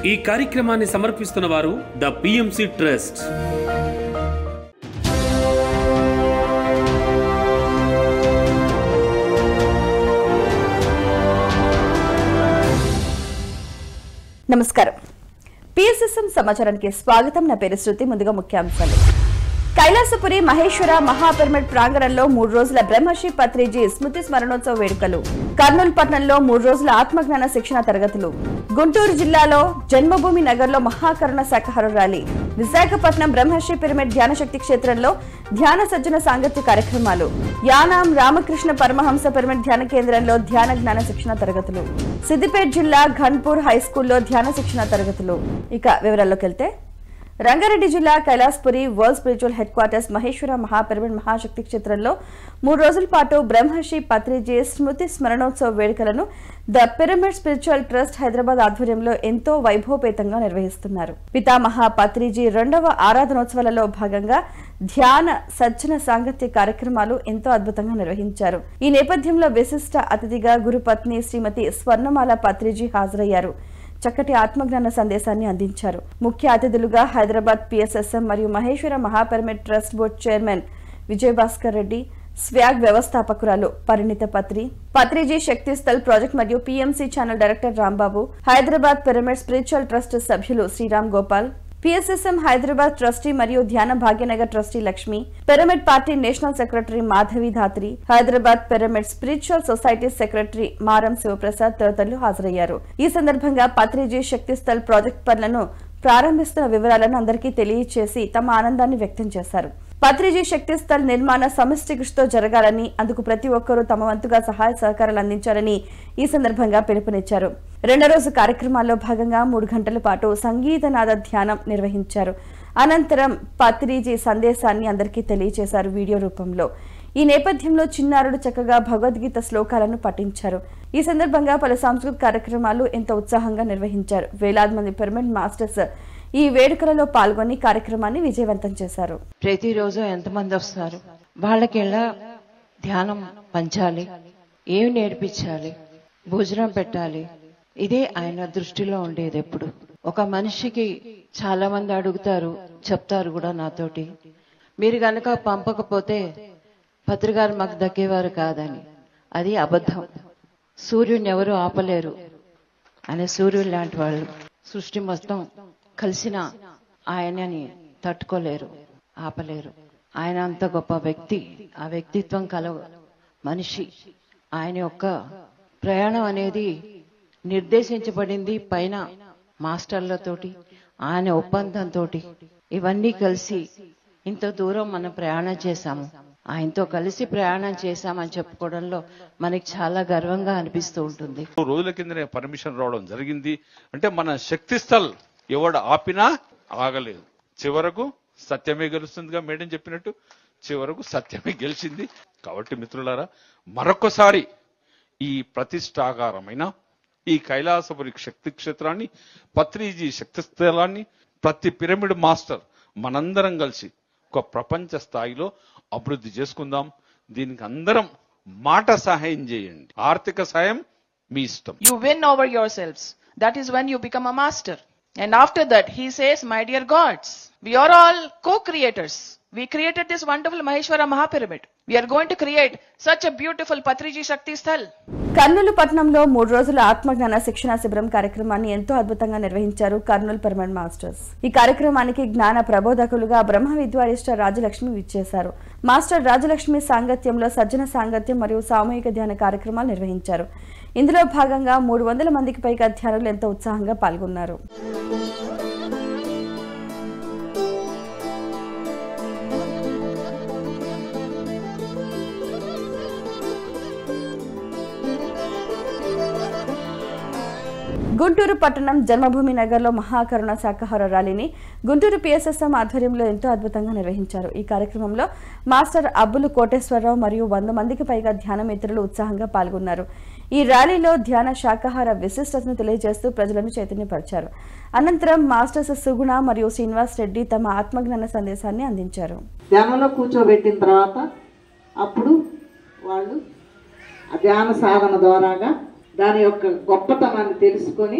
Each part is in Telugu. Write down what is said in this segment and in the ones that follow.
ఈ కార్యక్రమాన్ని సమర్పిస్తున్న వారు ద పిఎంసి ట్రస్ట్. నమస్కారం. పిఎస్ఎస్ఎం సమాచారానికి స్వాగతం. నా పేరు శృతి. ముందుగా ముఖ్యాంశాలు. కైలాసపురి మహేశ్వర మహాపిరమిడ్ ప్రాంగణంలో 3 రోజుల బ్రహ్మశ్రీ పత్రిజీ స్మృతి స్మరణోత్సవ వేడుకలు. కర్నూలు పట్టణంలో 3 రోజుల ఆత్మజ్ఞాన శిక్షణ తరగతులు. గుంటూరు జిల్లాలో జన్మభూమి నగర్లో మహాకరుణ శాఖాహార ర్యాలీ. విశాఖపట్నం బ్రహ్మశ్రీ పిరమిడ్ ధ్యానశక్తి క్షేత్రంలో ధ్యాన సజ్జన సాంగత్య కార్యక్రమాలు. యానాం రామకృష్ణ పరమహంస పిరమిడ్ ధ్యాన కేంద్రంలో ధ్యాన జ్ఞాన శిక్షణ తరగతులు. సిద్దిపేట జిల్లా ఘన్పూర్ హైస్కూల్లో ధ్యాన శిక్షణ తరగతులు. ఇక వివరాల్లోకి వెళ్తే, రంగారెడ్డి జిల్లా Kailasapuri world spiritual headquarters Maheshwara Mahapyramid Mahashakti క్షేత్రంలో 3 రోజుల పాటు బ్రహ్మశ్రీ పత్రిజీ స్మృతి స్మరణోత్సవ వేడుకలను the pyramid spiritual trust Hyderabad ఆధ్వర్యంలో ఎంతో వైభవపేతంగా నిర్వహిస్తున్నారు. పితామహ పత్రిజీ 2వ ఆరాధనోత్సవాలలో భాగంగా ధ్యాన సజ్జన సాంగత్య కార్యక్రమాలు ఎంతో అద్భుతంగా నిర్వహించారు. ఈ నేపథ్యంలో విశిష్ట అతిథిగా గురుపత్ని శ్రీమతి స్వర్ణమాల పత్రిజీ హాజరయ్యారు. చక్కటి ఆత్మజ్ఞాన సందేశాన్ని అందించారు. ముఖ్య అతిథులుగా హైదరాబాద్ పిఎస్ఎస్ఎం మరియు Maheshwara Mahapyramid trust board chairman Vijayabhaskar Reddy, swag వ్యవస్థాపకురాలు పరిణిత పత్రిజీ శక్తి స్థల్ ప్రాజెక్ట్ మరియు PMC channel director Rambabu, Hyderabad pyramid spiritual trust సభ్యులు శ్రీరామ్ గోపాల్, పిఎస్ఎస్ఎం హైదరాబాద్ ట్రస్టీ మరియు Dhyana Bhagyanagar trustee Lakshmi, pyramid party national secretary Madhavi Dhatri, Hyderabad pyramid spiritual society secretary Maram Shivaprasad తదితరులు హాజరయ్యారు. ఈ సందర్భంగా పత్రిజీ శక్తి స్థల్ ప్రాజెక్ట్ పనులను ప్రారంభిస్తున్న వివరాలను అందరికీ తెలియచేసి తమ ఆనందాన్ని వ్యక్తం చేశారు. పత్రిజీ శక్తి స్థల్ నిర్మాణ సమిష్టి కృషితో జరగాలని, అందుకు ప్రతి ఒక్కరూ తమ వంతుగా సహాయ సహకారాలు అందించాలని ఈ సందర్భంగా పిలుపునిచ్చారు. 2వ రోజు కార్యక్రమాల్లో భాగంగా 3 గంటల పాటు సంగీతనాద ధ్యానం నిర్వహించారు. అనంతరం పత్రిజీ సందేశాన్ని అందరికీ తెలియజేశారు వీడియో రూపంలో. ఈ నేపథ్యంలో చిన్నారులు చక్కగా భగవద్గీత శ్లోకాలను పఠించారు. ఈ సందర్భంగా పలు సాంస్కృతిక కార్యక్రమాలు ఎంతో ఉత్సాహంగా నిర్వహించారు. వేలాది మంది పిరమిడ్ మాస్టర్స్ ఈ వేడుకలలో పాల్గొని కార్యక్రమాన్ని విజయవంతం చేశారు. ప్రతిరోజు ఎంతమంది వస్తారు, వాళ్ళకి ఎలా ధ్యానం పంచాలి, ఏమి నేర్పించాలి, భోజనం పెట్టాలి, ఇదే ఆయన దృష్టిలో ఉండేది. ఎప్పుడు ఒక మనిషికి చాలా మంది అడుగుతారు, చెప్తారు కూడా నాతోటి, మీరు గనక పంపకపోతే పత్రికారు మాకు దక్కేవారు కాదని. అది అబద్ధం. సూర్యుని ఎవరు ఆపలేరు. ఆయన సూర్యుడు లాంటి వాళ్ళు. సృష్టి మొత్తం కలిసిన ఆయనని తట్టుకోలేరు, ఆపలేరు. ఆయన అంత గొప్ప వ్యక్తి, ఆ వ్యక్తిత్వం కల మనిషి. ఆయన యొక్క ప్రయాణం అనేది నిర్దేశించబడింది పైన మాస్టర్లతోటి, ఆయన ఒప్పందంతో. ఇవన్నీ కలిసి ఇంత దూరం మనం ప్రయాణం చేశాము. ఆయనతో కలిసి ప్రయాణం చేశామని చెప్పుకోవడంలో మనకి చాలా గర్వంగా అనిపిస్తూ ఉంటుంది. రోజుల కిందనే పర్మిషన్ రావడం జరిగింది. అంటే మన శక్తి స్థల్ ఎవడు ఆపినా ఆగలేదు. చివరకు సత్యమే గెలుస్తుందిగా మేడం చెప్పినట్టు, చివరకు సత్యమే గెలిచింది. కాబట్టి మిత్రులారా, మరొకసారి ఈ ప్రతిష్టాకారమైన ఈ కైలాసపురి శక్తి క్షేత్రాన్ని, పత్రిజీ శక్తి స్థలాన్ని ప్రతి పిరమిడ్ మాస్టర్ మనందరం కలిసి ఒక ప్రపంచ స్థాయిలో అభివృద్ధి చేసుకుందాం. దీనికి అందరం మాట సహాయం చేయండి. ఆర్థిక సాయం మీ ఇష్టం. You win over yourselves. That is when you become a master. And after that, he says, my dear gods, we are all co-creators. We created this wonderful Maheshwara Mahapyramid. We are going to create such a beautiful Patriji Shakti Sthal. Kurnool పట్టణంలో 3 రోజుల ఆత్మజ్ఞాన శిక్షణ శిబిరం కార్యక్రమాన్ని ఎంతో అద్భుతంగా నిర్వహించారు కర్నూలు పిరమిడ్ మాస్టర్స్. ఈ కార్యక్రమానికి జ్ఞాన ప్రబోధకులుగా బ్రహ్మ విద్వారిష్ట రాజలక్ష్మి విచ్చేశారు. మాస్టర్ రాజలక్ష్మి సాంగత్యంలో సజ్జన సాంగత్యం మరియు సామూహిక ధ్యాన కార్యక్రమాలు నిర్వహించారు. ఇందులో భాగంగా 300 మందికి పైగా ధ్యానులు ఎంతో ఉత్సాహంగా పాల్గొన్నారు. గుంటూరు పట్టణం జన్మభూమి నగర్లో మహాకరుణ శాఖాహార ర్యాలీని గుంటూరు పిఎస్ఎస్ఎం ఆధ్వర్యంలో ఎంతో అద్భుతంగా నిర్వహించారు. ఈ కార్యక్రమంలో మాస్టర్ అబ్బులు కోటేశ్వరరావు మరియు 100 మందికి పైగా ధ్యాన మిత్రులు ఉత్సాహంగా పాల్గొన్నారు. ఈ ర్యాలీలో ధ్యాన శాఖాహార విశిష్టతను తెలియజేస్తూ ప్రజలను చైతన్యపరిచారు. అనంతరం మాస్టర్స్ సుగుణ మరియు శ్రీనివాస్ రెడ్డి తమ ఆత్మజ్ఞాన సందేశాన్ని అందించారు. ధ్యానంలో కూర్చోబెట్టిన తర్వాత అప్పుడు వాళ్ళు ధ్యాన సాధన ద్వారాగా దాని యొక్క గొప్పతనాన్ని తెలుసుకొని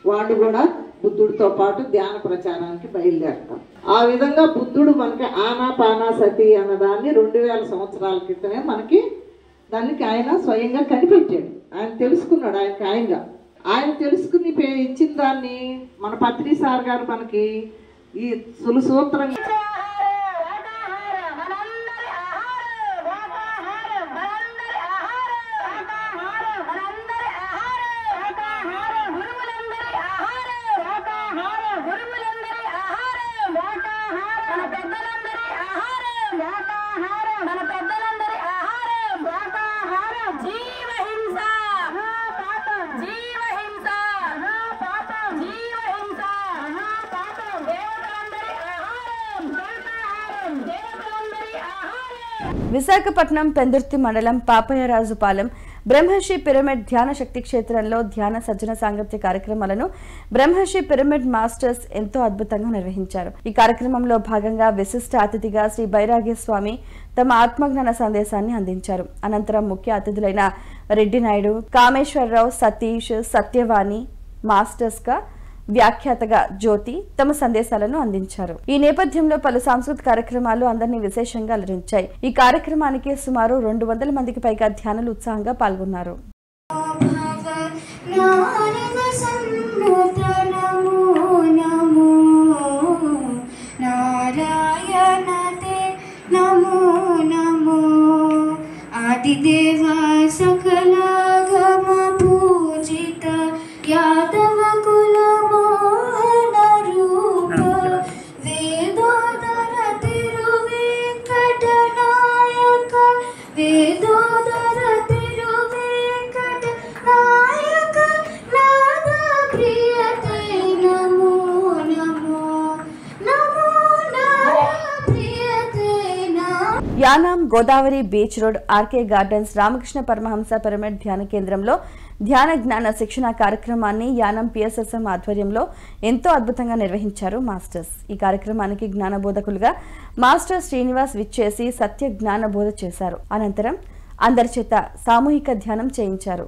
వాళ్ళు కూడా బుద్ధుడితో పాటు ధ్యాన ప్రచారానికి బయలుదేరతారు. ఆ విధంగా బుద్ధుడు మనకి ఆనాపానాసతి అన్నదాన్ని 2000 సంవత్సరాల క్రితమే మనకి దానికి ఆయన స్వయంగా కనిపెట్టాడు. ఆయన తెలుసుకున్నాడు ఆయన తెలుసుకుని ఇచ్చిన దాన్ని మన పత్రి సార్ గారు మనకి ఈ సూత్రంగా విశాఖపట్నం పెందుర్తి మండలం పాపయ్యరాజుపాలెం బ్రహ్మశ్రీ పిరమిడ్ ధ్యాన శక్తి క్షేత్రంలో ధ్యాన సజ్జన సాంగత్య కార్యక్రమాలను బ్రహ్మశ్రీ పిరమిడ్ మాస్టర్స్ ఎంతో అద్భుతంగా నిర్వహించారు. ఈ కార్యక్రమంలో భాగంగా విశిష్ట అతిథిగా శ్రీ బైరాగి స్వామి తమ ఆత్మజ్ఞాన సందేశాన్ని అందించారు. అనంతరం ముఖ్య అతిథులైన రెడ్డి నాయుడు, కామేశ్వరరావు, సతీష్, సత్యవాణి మాస్టర్స్ గా వ్యాఖ్యాతగా జ్యోతి తమ సందేశాలను అందించారు. ఈ నేపథ్యంలో పలు సాంస్కృతిక కార్యక్రమాలు అందరినీ విశేషంగా అలరించాయి. ఈ కార్యక్రమానికి సుమారు 200 మందికి పైగా ధ్యానులు ఉత్సాహంగా పాల్గొన్నారు. Yanam Godavari beach road RK gardens Ramakrishna Paramahansa pyramid ధ్యాన కేంద్రంలో ధ్యాన జ్ఞాన శిక్షణ కార్యక్రమాన్ని యానాం పిఎస్ఎస్ఎం ఆధ్వర్యంలో ఎంతో అద్భుతంగా నిర్వహించారు మాస్టర్స్. ఈ కార్యక్రమానికి జ్ఞాన బోధకులుగా మాస్టర్ శ్రీనివాస్ విచ్చేసి సత్య జ్ఞాన బోధ చేశారు. అనంతరం అందరి చేత సామూహిక ధ్యానం చేయించారు.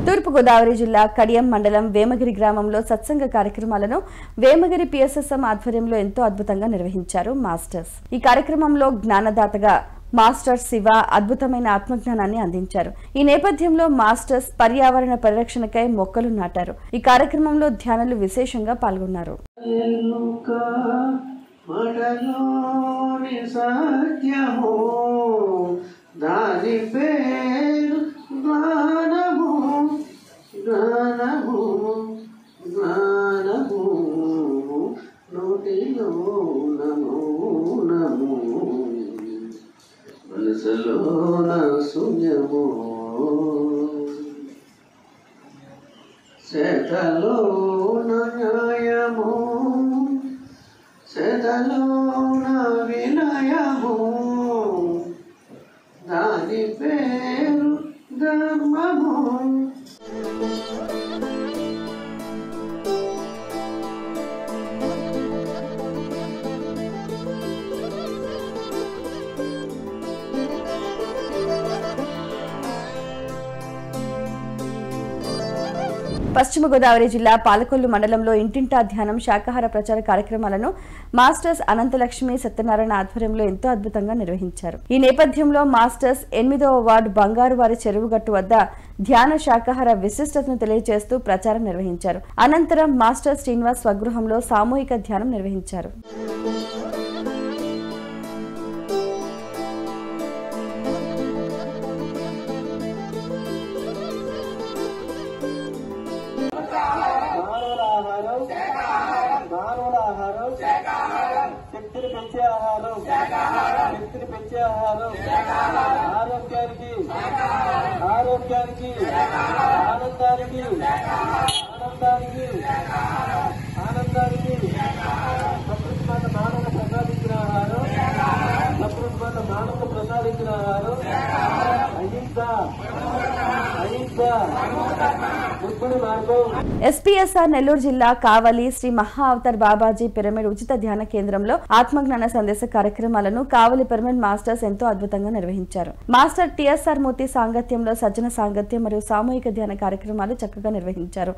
తూర్పుగోదావరి జిల్లా కడియం మండలం వేమగిరి గ్రామంలో సత్సంగ కార్యక్రమాలను వేమగిరి పిఎస్ఎస్ఎం ఆధ్వర్యంలో ఎంతో అద్భుతంగా నిర్వహించారు మాస్టర్స్. ఈ కార్యక్రమంలో జ్ఞానదాతగా మాస్టర్ శివ అద్భుతమైన ఆత్మజ్ఞానాన్ని అందించారు. ఈ నేపథ్యంలో మాస్టర్స్ పర్యావరణ పరిరక్షణకై మొక్కలు నాటారు. ఈ కార్యక్రమంలో ధ్యానులు విశేషంగా పాల్గొన్నారు. వినయము దాని పేరు ధర్మము. పశ్చిమ గోదావరి జిల్లా పాలకొల్లు మండలంలో ఇంటింటా ధ్యానం శాకాహార ప్రచార కార్యక్రమాలను మాస్టర్స్ అనంతలక్ష్మి సత్యనారాయణ ఆధ్వర్యంలో ఎంతో అద్భుతంగా నిర్వహించారు. ఈ నేపథ్యంలో మాస్టర్స్ 8వ వార్డు బంగారువారి చెరువుగట్టు వద్ద ధ్యాన శాకాహార విశిష్టతను తెలియజేస్తూ ప్రచారం నిర్వహించారు. అనంతరం మాస్టర్ శ్రీనివాస్ స్వగృహంలో సామూహిక ధ్యానం నిర్వహించారు. శక్తిని పెంచే ఆహారం, శక్తిని పెంచే ఆహారం, ఆరోగ్యానికి ఆనందానికి ఆనందానికి ప్రకృతి మాట మానవులు ప్రసాదించిన ఆహారం, ప్రకృతి మాట మానవులు ప్రసాదించిన ఆహారం అహింస బుద్ధుడి మార్గం. ఎస్పీఎస్ఆర్ నెల్లూరు జిల్లా కావలి శ్రీ మహా అవతార్ బాబాజీ పిరమిడ్ ఉచిత ధ్యాన కేంద్రంలో ఆత్మజ్ఞాన సందేశ కార్యక్రమాలను కావలి పిరమిడ్ మాస్టర్స్ ఎంతో అద్భుతంగా నిర్వహించారు. మాస్టర్ టిఎస్ఆర్ మూర్తి సాంగత్యంలో సజ్జన సాంగత్యం మరియు సామూహిక ధ్యాన కార్యక్రమాలు చక్కగా నిర్వహించారు.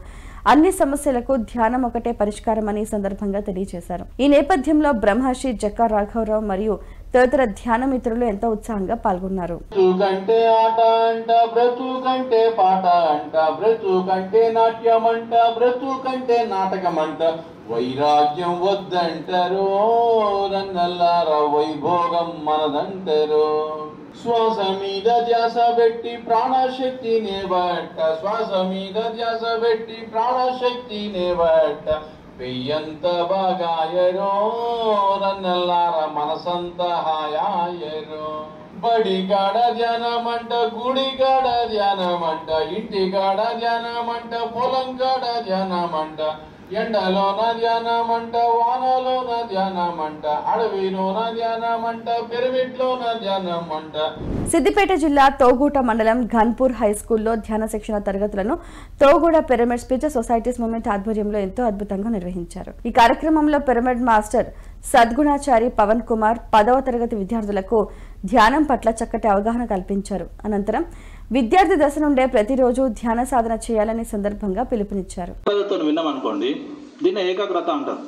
అన్ని సమస్యలకు ధ్యానం ఒకటే పరిష్కారం అని సందర్భంగా తెలియజేశారు. ఈ నేపథ్యంలో బ్రహ్మర్షి జక్కా రాఘవరావు మరియు తదితర ధ్యాన మిత్రులు ఎంతో ఉత్సాహంగా పాల్గొన్నారు. బ్రతుకంటే ఆట అంట, బ్రతుకంటే పాట అంట, బ్రతుకంటే నాట్యం అంట, బ్రతుకంటే నాటకం అంట, వైరాగ్యం వద్దంటారు రంగల్లారా, వైభోగం మనదంటారు. శ్వాస మీద ధ్యాస పెట్టి ప్రాణశక్తినే బట్ట, శ్వాస మీద ధ్యాస పెట్టి ప్రాణశక్తినే బట్ట, పెయ్యంత బాగాయరో రన్నెల్లారా, మనసంత హాయాయరో. బడి కాడ ధ్యానమంట, గుడి కాడ ధ్యానమంట, ఇంటి కాడ ధ్యానమంట, పొలం కాడ ధ్యానమంట, ఎండలోన ధ్యానమంట, వానలోన ధ్యానమంట, అడవిలోన ధ్యానమంట, పిరమిడ్లోన ధ్యానమంట. సిద్దిపేట జిల్లా తోగూట మండలం ఘన్పూర్ హై స్కూల్లో ధ్యాన శిక్షణ తరగతులను తోగూడ పిరమిడ్ స్పిరిచువల్ సొసైటీస్ మూవ్మెంట్ ఆధ్వర్యంలో ఎంతో అద్భుతంగా నిర్వహించారు. ఈ కార్యక్రమంలో పిరమిడ్ మాస్టర్ సద్గుణాచారి పవన్ కుమార్ 10వ తరగతి విద్యార్థులకు ధ్యానం పట్ల చక్కటి అవగాహన కల్పించారు. అనంతరం విద్యార్థి దశ నుండే ప్రతిరోజు ధ్యాన సాధన చేయాలని సందర్భంగా పిలుపునిచ్చారు. విన్నామనుకోండి, దీన్ని ఏకాగ్రత అంటారు.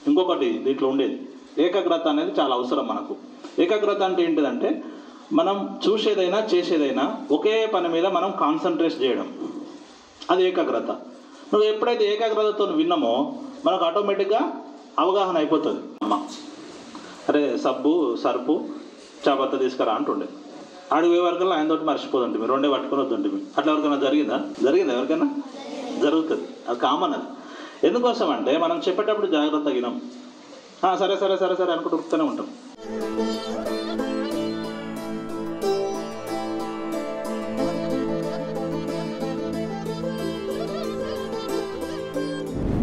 ఇంకొకటి దీంట్లో ఉండేది ఏకాగ్రత అనేది చాలా అవసరం మనకు. ఏకాగ్రత అంటే ఏంటిదంటే మనం చూసేదైనా చేసేదైనా ఒకే పని మీద మనం కాన్సన్ట్రేట్ చేయడం, అది ఏకాగ్రత. నువ్వు ఎప్పుడైతే ఏకాగ్రతతో విన్నామో మనకు ఆటోమేటిక్గా అవగాహన అయిపోతుంది. అమ్మ అరే సబ్బు సరుపు చాపత్త తీసుకురా అంటుండే, అడిగే వరకల్లా ఆయన తోటి మర్చిపోతుంటే మీరు రెండే పట్టుకొని వద్దుంటే అట్లా ఎవరికైనా జరిగిందా ఎవరికైనా జరుగుతుంది. అది కామన్. అది ఎందుకోసం అంటే మనం చెప్పేటప్పుడు జాగ్రత్తగా వినాం, సరే సరే సరే సరే అనుకుంటూ ఉరుకుతూనే ఉంటాం.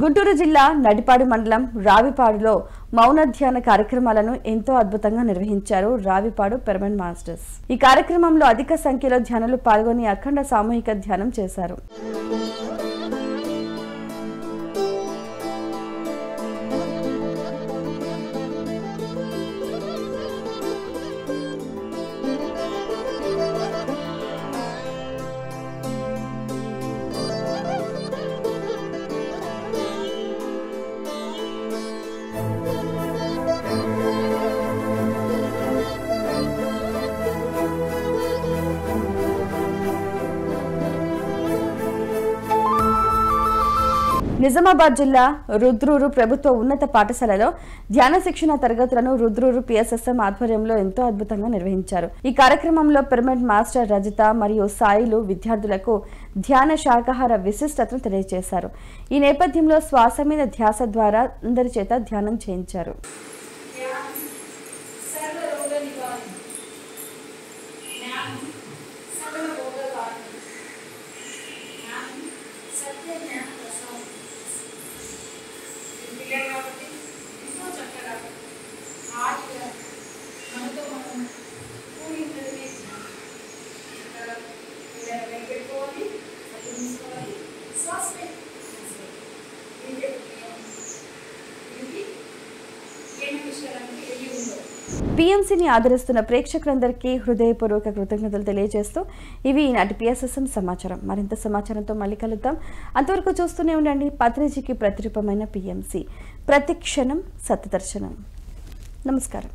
గుంటూరు జిల్లా నడిపాడు మండలం రావిపాడులో మౌన ధ్యాన కార్యక్రమాలను ఎంతో అద్భుతంగా నిర్వహించారు రావిపాడు పిరమిడ్ మాస్టర్స్. ఈ కార్యక్రమంలో అధిక సంఖ్యలో ధ్యానులు పాల్గొని అఖండ సామూహిక ధ్యానం చేశారు. నిజామాబాద్ జిల్లా రుద్రూరు ప్రభుత్వ ఉన్నత పాఠశాలలో ధ్యాన శిక్షణ తరగతులను రుద్రూరు పిఎస్ఎస్ఎం ఆధ్వర్యంలో ఎంతో అద్భుతంగా నిర్వహించారు. ఈ కార్యక్రమంలో పిరమిడ్ మాస్టర్ రజిత మరియు సాయిలు విద్యార్థులకు ధ్యాన శాకాహార విశిష్టతను తెలియజేశారు. ఈ నేపథ్యంలో శ్వాస మీద ధ్యాస ద్వారా అందరి చేత ధ్యానం చేయించారు. పిఎంసీని ఆదరిస్తున్న ప్రేక్షకులందరికీ హృదయపూర్వక కృతజ్ఞతలు తెలియజేస్తూ ఇవి ఈనాటి పిఎస్ఎస్ఎం సమాచారం. మరింత సమాచారంతో మళ్ళీ కలుద్దాం. అంతవరకు చూస్తూనే ఉండండి పత్రిజీకి ప్రతిరూపమైన పిఎంసీ. ప్రతి క్షణం సత్యదర్శనం. నమస్కారం.